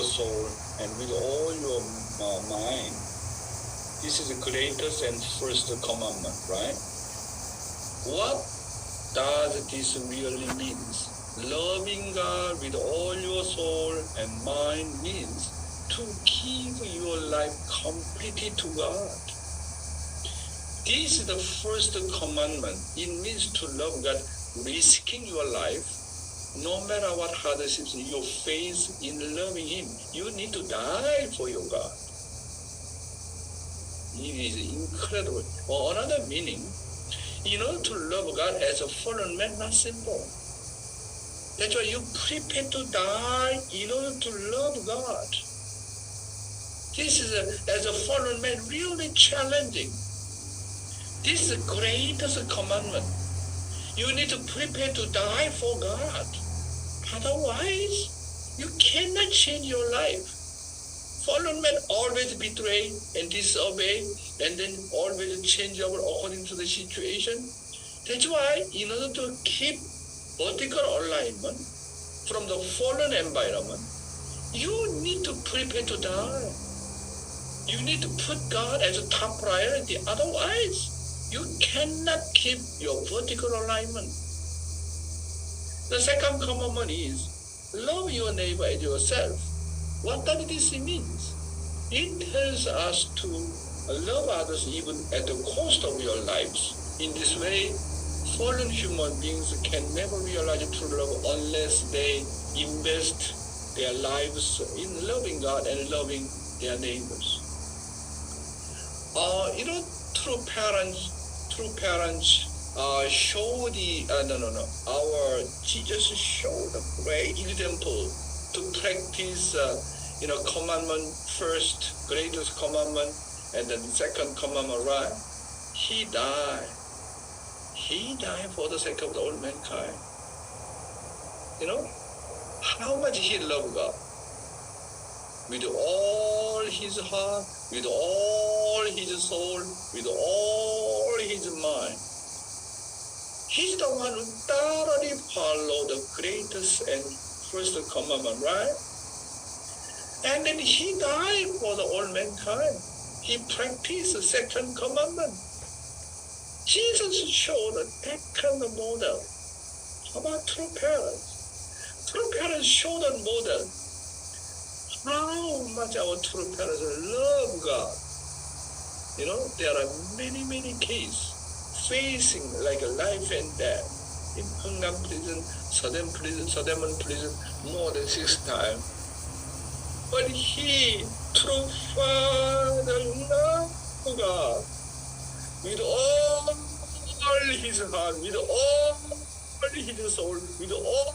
soul and with all your mind. This is the greatest and first commandment, right? What does this really mean? Loving God with all your soul and mind means to give your life completely to God. This is the first commandment. It means to love God, risking your life, no matter what hardships you face in loving Him. You need to die for your God. It is incredible. Or another meaning, in order to love God as a fallen man, not simple. That's why you prepare to die in order to love God. This is, as a fallen man, really challenging. This is the greatest commandment. You need to prepare to die for God. Otherwise, you cannot change your life. Fallen men always betray and disobey and then always change over according to the situation. That's why in order to keep vertical alignment from the fallen environment, you need to prepare to die. You need to put God as a top priority. Otherwise, you cannot keep your vertical alignment. The second commandment is love your neighbor as yourself. What does this mean? It tells us to love others even at the cost of your lives. In this way, fallen human beings can never realize true love unless they invest their lives in loving God and loving their neighbors. True parents show our Jesus showed a great example to practice, commandment first, greatest commandment, and then second commandment, right? He died. He died for the sake of the whole mankind. How much he loved God. With all his heart, with all his soul, with all his mind. He's the one who thoroughly followed the greatest and first commandment, right? And then he died for the whole mankind. He practiced the second commandment. Jesus showed that kind of model. How about true parents? True parents showed a model. How much our true parents love God. There are many cases facing like a life and death. In Hungnam prison, Southern prison, more than 6 times. But he, true father, loved God with all his heart, with all his soul, with all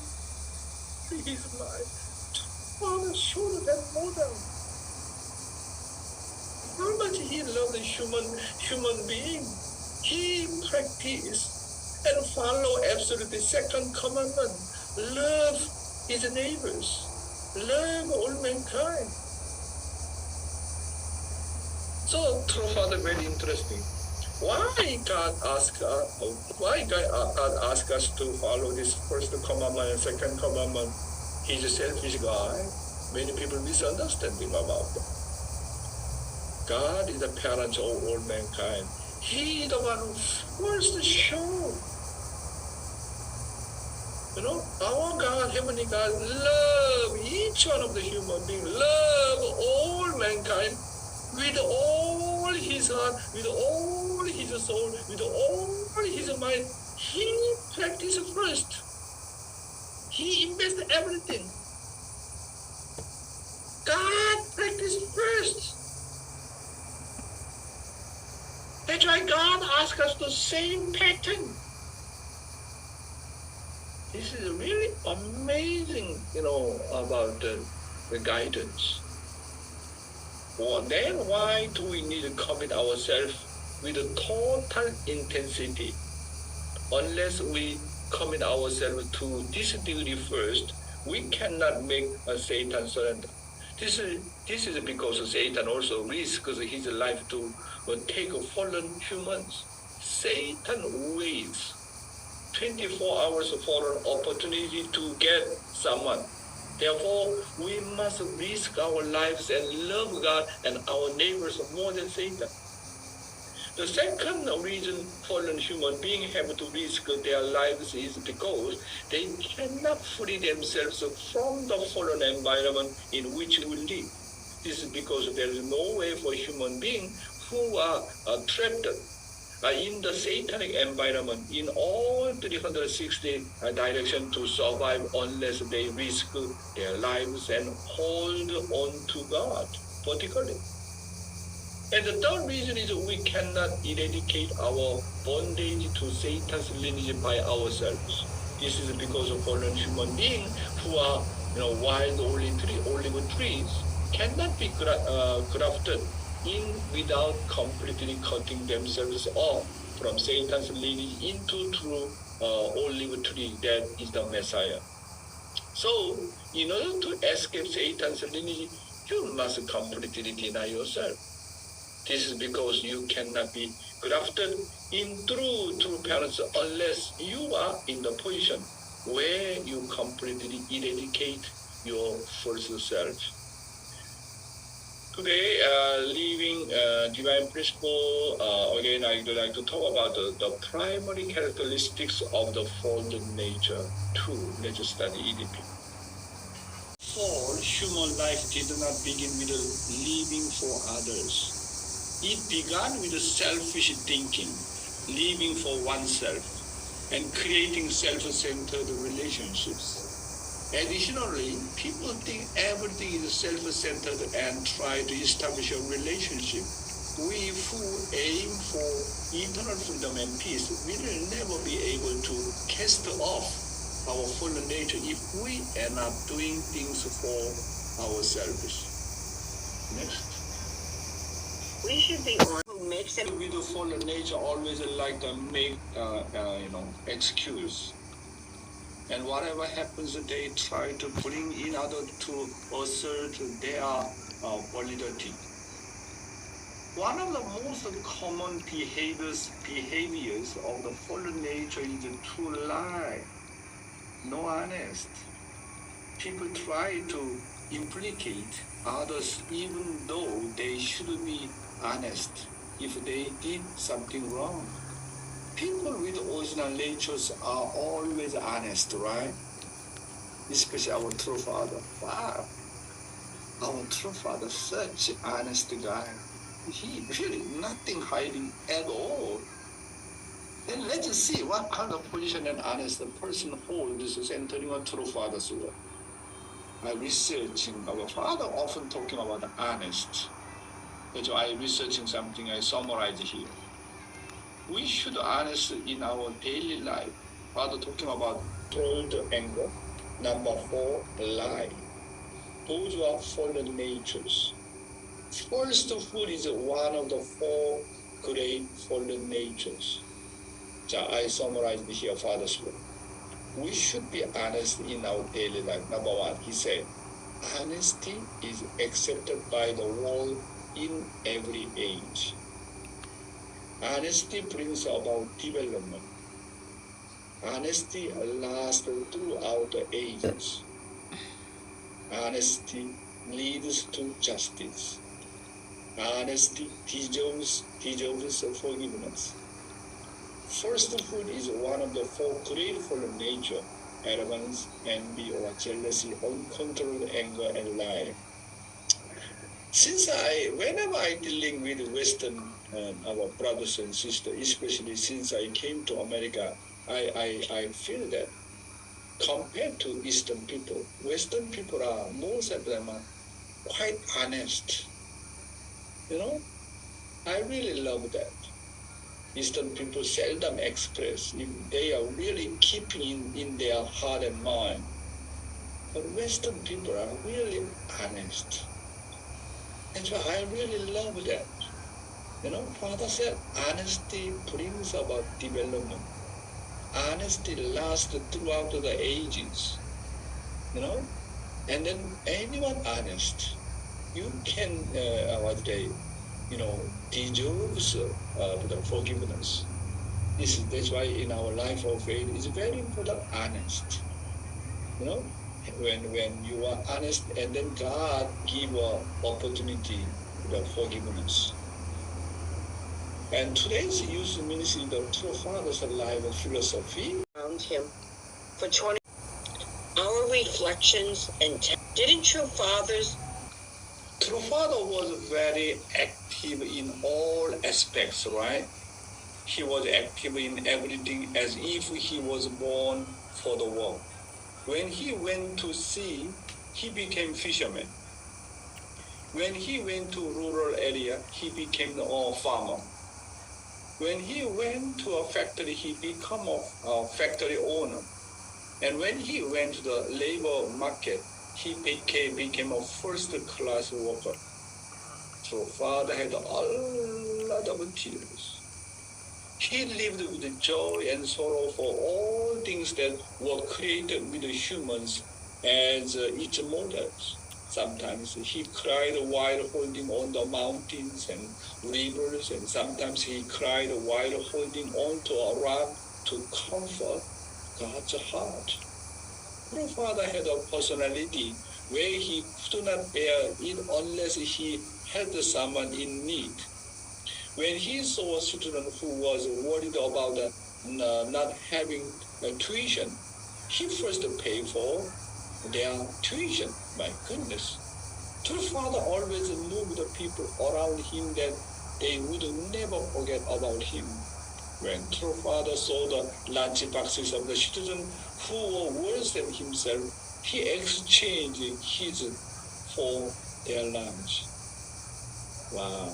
his mind. Father showed that model. How much he loved the human being. He practiced and followed absolutely second commandment. Love his neighbors. Love all mankind. So, true father, very interesting. Why God asked us to follow this first commandment and second commandment? He's a selfish guy. Many people misunderstanding about that. God is the parent of all mankind. He the one who first showed. Our God, Heavenly God, love each one of the human beings, love all mankind with all his heart, with all his soul, with all his mind. He practiced first. He invested everything. God practiced first. That's why God asks us the same pattern. This is really amazing, about the guidance. Well, then why do we need to commit ourselves with a total intensity? Unless we commit ourselves to this duty first, we cannot make a Satan surrender. This is because Satan also risks his life to take fallen humans. Satan waits 24 hours for an opportunity to get someone. Therefore, we must risk our lives and love God and our neighbors more than Satan. The second reason fallen human beings have to risk their lives is because they cannot free themselves from the fallen environment in which we live. This is because there is no way for human beings who are trapped in the satanic environment in all 360 directions to survive unless they risk their lives and hold on to God vertically. And the third reason is we cannot eradicate our bondage to Satan's lineage by ourselves. This is because of fallen human beings who are wild olive trees cannot be grafted in without completely cutting themselves off from Satan's lineage into true olive tree that is the Messiah. So, in order to escape Satan's lineage, you must completely deny yourself. This is because you cannot be grafted in through true parents unless you are in the position where you completely eradicate your false self. Today, Living Divine Principle, again, I would like to talk about the primary characteristics of the fallen nature. 2, let's study EDP. Fall, human life did not begin with living for others. It began with selfish thinking, living for oneself, and creating self-centered relationships. Additionally, people think everything is self-centered and try to establish a relationship. We who aim for eternal freedom and peace will never be able to cast off our fallen nature if we end up doing things for ourselves. Next. We should be one who makes it. With the fallen nature, always like to make excuse. And whatever happens, they try to bring in others to assert their validity. One of the most common behaviors of the fallen nature is to lie, no honest. People try to implicate others even though they should be honest if they did something wrong. People with original natures are always honest, right? Especially our true father. Wow. Our true father, such an honest guy. He really nothing hiding at all. Then let's see what kind of position an honest person holds entering a true father's world. I researching our father often talking about honest. That's why I researching something I summarize here. We should honest in our daily life. Father talking about told anger. Number 4, lie. Those are fallen natures. First food is one of the 4 great fallen natures. I summarized here Father's word. We should be honest in our daily life. Number 1, he said, honesty is accepted by the world in every age. Honesty brings about development. Honesty lasts throughout the ages. Honesty leads to justice. Honesty deserves forgiveness. First food is one of the 4 great fallen nature: arrogance, envy or jealousy, uncontrolled anger, and lying. Whenever I dealing with Western our brothers and sisters, especially since I came to America, I feel that compared to Eastern people, Western people are, most of them are quite honest. I really love that. Eastern people seldom express if they are really keeping in their heart and mind. But Western people are really honest. That's why I really love that. Father said, honesty brings about development. Honesty lasts throughout the ages. And then anyone honest, you can, deserves the forgiveness. That's why in our life of faith, it's very important, honest. when you are honest, and then God give a opportunity the forgiveness. And today's youth ministry, the True Father's life philosophy. Around him for 20. Our reflections and didn't True Fathers? True Father was very active in all aspects, right? He was active in everything as if he was born for the work. When he went to sea, he became fisherman. When he went to rural area, he became a farmer. When he went to a factory, he became a factory owner. And when he went to the labor market, he became a first-class worker. So Father had a lot of tears. He lived with joy and sorrow for all things that were created with the humans as its models. Sometimes he cried while holding on the mountains and rivers, and sometimes he cried while holding on to a rock to comfort God's heart. My father had a personality where he could not bear it unless he helped someone in need. When he saw a student who was worried about not having a tuition, he first paid for their tuition. My goodness. True Father always moved the people around him that they would never forget about him. When True Father saw the lunch boxes of the students who were worse than himself, he exchanged his for their lunch. Wow,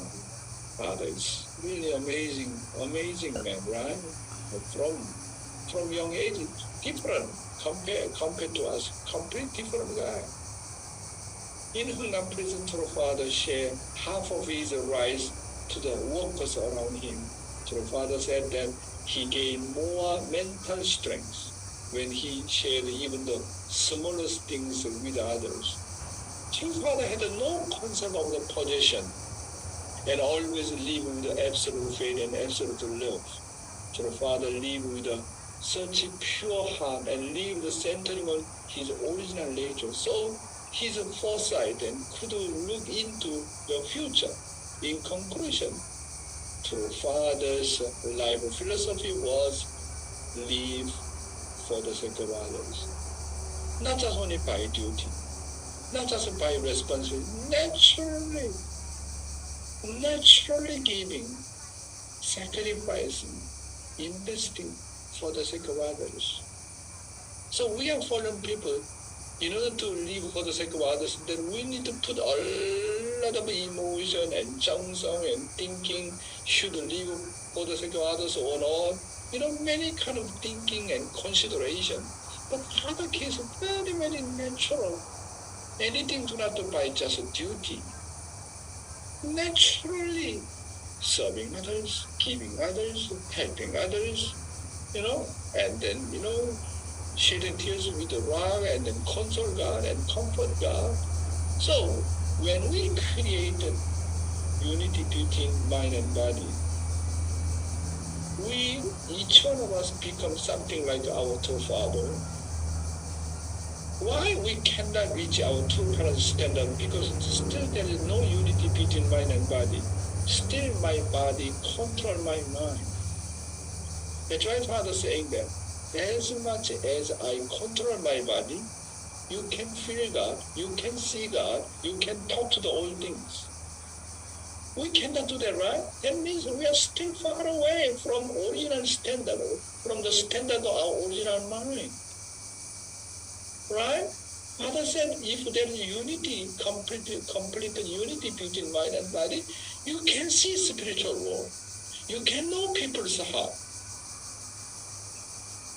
Father is really amazing man, right? From young age, different compared to us, complete different guy. In Hungnam prison, True Father shared half of his rice to the workers around him. True Father said that he gained more mental strength when he shared even the smallest things with others. True Father had no concept of the possession and always lived with absolute faith and absolute love. True Father lived with such a pure heart and lived centering on his original nature. So his foresight and could look into the future. In conclusion, True Father's life philosophy was live for the sake of others. Not just only by duty, not just by responsibility, naturally giving, sacrificing, investing for the sake of others. So we are fallen people. In order to live for the sake of others, then we need to put a lot of emotion and 정성 and thinking, should live for the sake of others or not. Many kind of thinking and consideration. But other case, very, very natural. Anything to not by just duty. Naturally serving others, giving others, helping others, and then, shedding tears with the rock and then console God and comfort God. So when we created unity between mind and body, each one of us become something like our true Father. Why we cannot reach our true parent standard? Because still there is no unity between mind and body. Still my body control my mind. That's why Father saying that as much as I control my body, you can feel God, you can see God, you can talk to the old things. We cannot do that, right? That means we are still far away from original standard, from the standard of our original mind. Right? Father said, if there is unity, complete unity between mind and body, you can see spiritual world. You can know people's heart.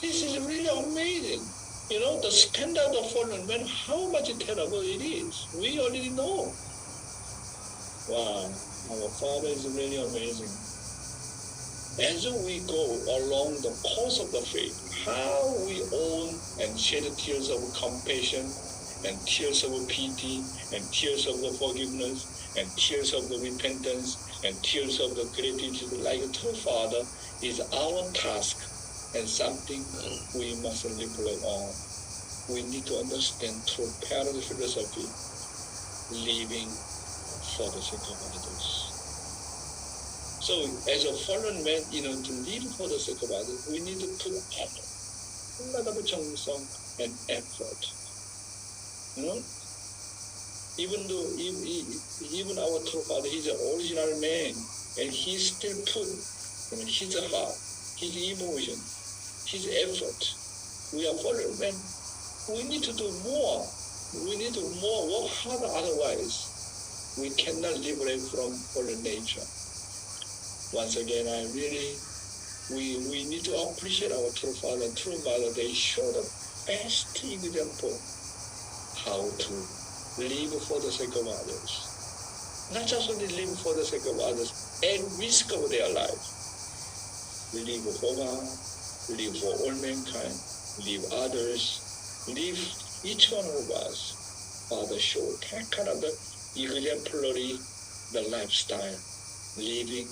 This is really amazing. The standard of fallen man, how much terrible it is. We already know. Wow, our Father is really amazing. As we go along the course of the faith, how we own and shed tears of compassion and tears of pity and tears of the forgiveness and tears of the repentance and tears of the gratitude like a true Father is our task and something we must reflect on. we need to understand through parent philosophy, living for the sake of others. So as a fallen man, to live for the sake of others, we need to put a lot of 정성 and effort. Even though even our true father, he's an original man, and he still put his heart, his emotion, his effort. We are fallen men. We need to do more. We need to work harder, otherwise we cannot liberate from fallen nature. Once again, we need to appreciate our true father and true mother. They show the best example how to live for the sake of others. Not just only live for the sake of others and risk of their life. Live for God, live for all mankind, live others, live each one of us. Father showed that kind of the exemplary the lifestyle, living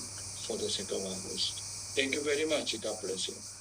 for the sake of others. Thank you very much. God bless you.